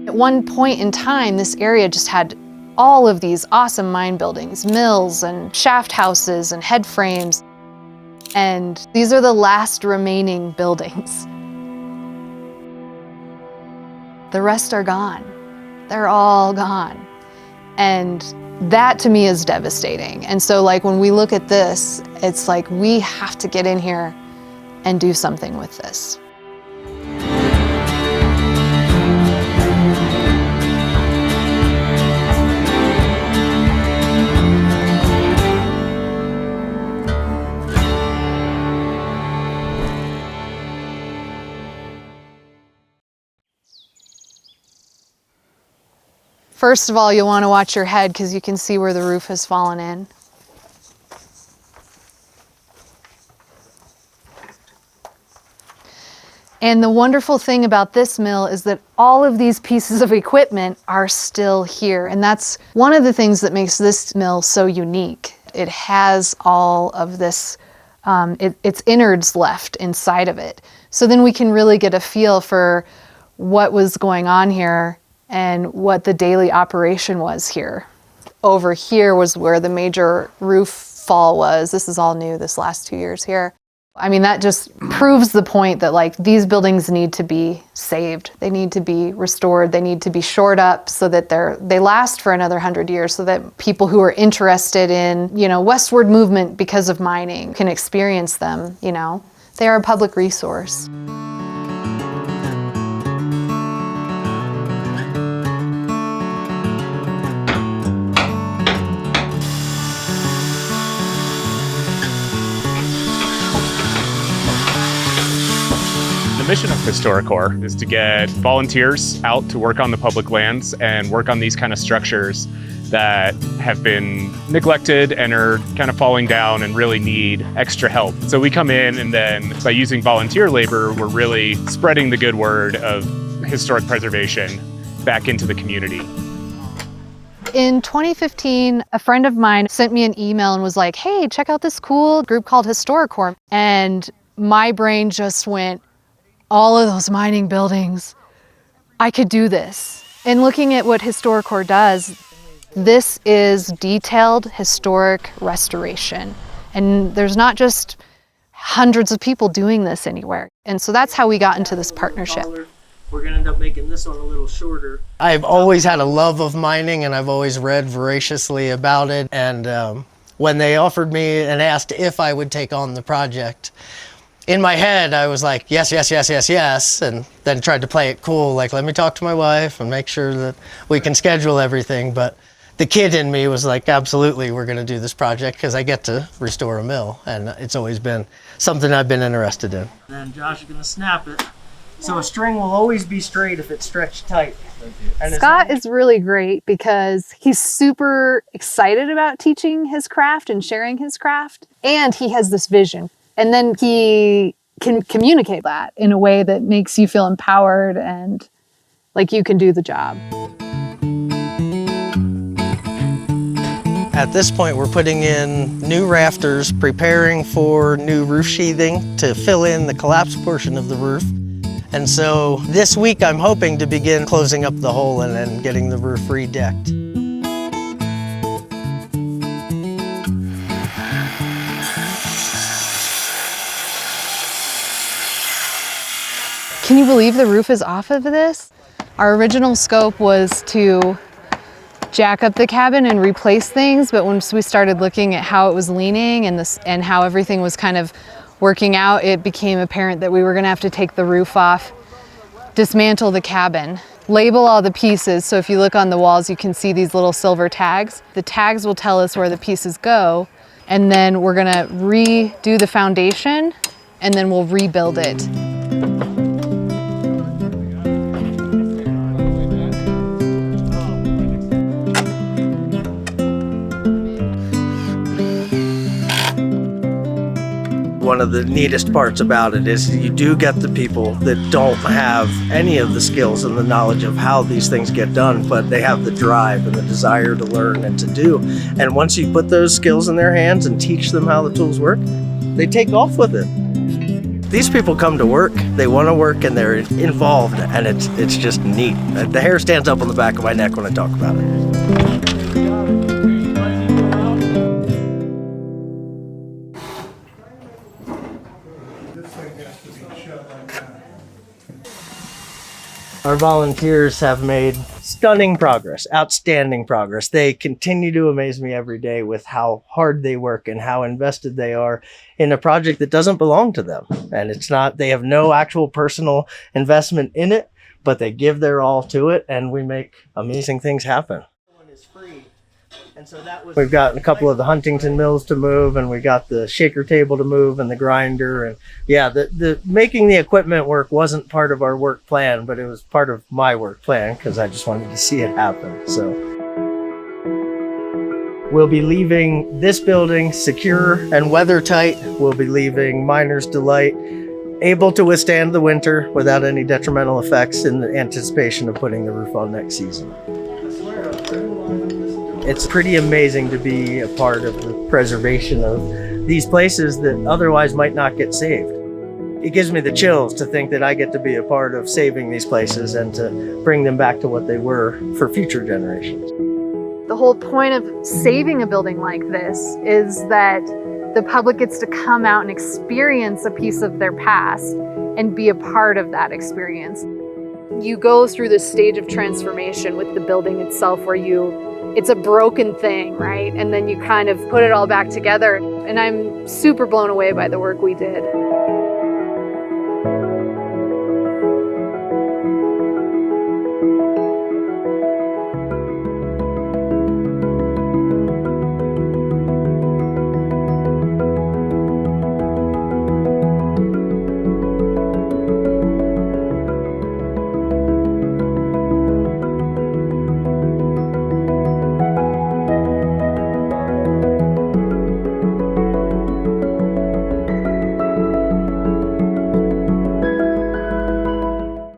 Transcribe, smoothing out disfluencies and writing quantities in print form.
At one point in time, this area just had all of these awesome mine buildings, mills and shaft houses and head frames. And these are the last remaining buildings. The rest are gone. They're all gone. And that to me is devastating. And so like when we look at this, it's like we have to get in here and do something with this. First of all, you'll want to watch your head because you can see where the roof has fallen in. And the wonderful thing about this mill is that all of these pieces of equipment are still here. And that's one of the things that makes this mill so unique. It has all of this, its innards left inside of it. So then we can really get a feel for what was going on here and what the daily operation was here. Over here was where the major roof fall was. This is all new, this last 2 years here. I mean, that just proves the point that like these buildings need to be saved. They need to be restored. They need to be shored up so that they last for another 100 years so that people who are interested in, westward movement because of mining can experience them, They are a public resource. The mission of HistoriCorps is to get volunteers out to work on the public lands and work on these kind of structures that have been neglected and are kind of falling down and really need extra help. So we come in and then by using volunteer labor, we're really spreading the good word of historic preservation back into the community. In 2015, a friend of mine sent me an email and was like, hey, check out this cool group called HistoriCorp. And my brain just went, all of those mining buildings, I could do this. And looking at what HistoriCorps does, this is detailed historic restoration. And there's not just hundreds of people doing this anywhere. And so that's how we got into this partnership. We're gonna end up making this one a little shorter. I've always had a love of mining and I've always read voraciously about it. And when they offered me and asked if I would take on the project, in my head, I was like, yes, yes, yes, yes, yes, and then tried to play it cool, like, let me talk to my wife and make sure that we can schedule everything. But the kid in me was like, absolutely, we're going to do this project because I get to restore a mill, and it's always been something I've been interested in. Then Josh is going to snap it. So a string will always be straight if it's stretched tight. And Scott is really great because he's super excited about teaching his craft and sharing his craft, and he has this vision. And then he can communicate that in a way that makes you feel empowered and like you can do the job. At this point, we're putting in new rafters, preparing for new roof sheathing to fill in the collapsed portion of the roof. And so this week, I'm hoping to begin closing up the hole and then getting the roof redecked. Can you believe the roof is off of this? Our original scope was to jack up the cabin and replace things, but once we started looking at how it was leaning and how everything was kind of working out, it became apparent that we were gonna have to take the roof off, dismantle the cabin, label all the pieces. So if you look on the walls, you can see these little silver tags. The tags will tell us where the pieces go, and then we're gonna redo the foundation, and then we'll rebuild it. One of the neatest parts about it is you do get the people that don't have any of the skills and the knowledge of how these things get done, but they have the drive and the desire to learn and to do. And once you put those skills in their hands and teach them how the tools work, they take off with it. These people come to work, they want to work, and they're involved, and it's just neat. The hair stands up on the back of my neck when I talk about it. Our volunteers have made stunning progress, outstanding progress. They continue to amaze me every day with how hard they work and how invested they are in a project that doesn't belong to them. And they have no actual personal investment in it, but they give their all to it, and we make amazing things happen. And so we've got a couple of the Huntington mills to move, and we got the shaker table to move and the grinder. And yeah, the making the equipment work wasn't part of our work plan, but it was part of my work plan because I just wanted to see it happen. So we'll be leaving this building secure and weather tight. We'll be leaving Miner's Delight able to withstand the winter without any detrimental effects in the anticipation of putting the roof on next season. It's pretty amazing to be a part of the preservation of these places that otherwise might not get saved. It gives me the chills to think that I get to be a part of saving these places and to bring them back to what they were for future generations. The whole point of saving a building like this is that the public gets to come out and experience a piece of their past and be a part of that experience. You go through this stage of transformation with the building itself where it's a broken thing, right? And then you kind of put it all back together. And I'm super blown away by the work we did.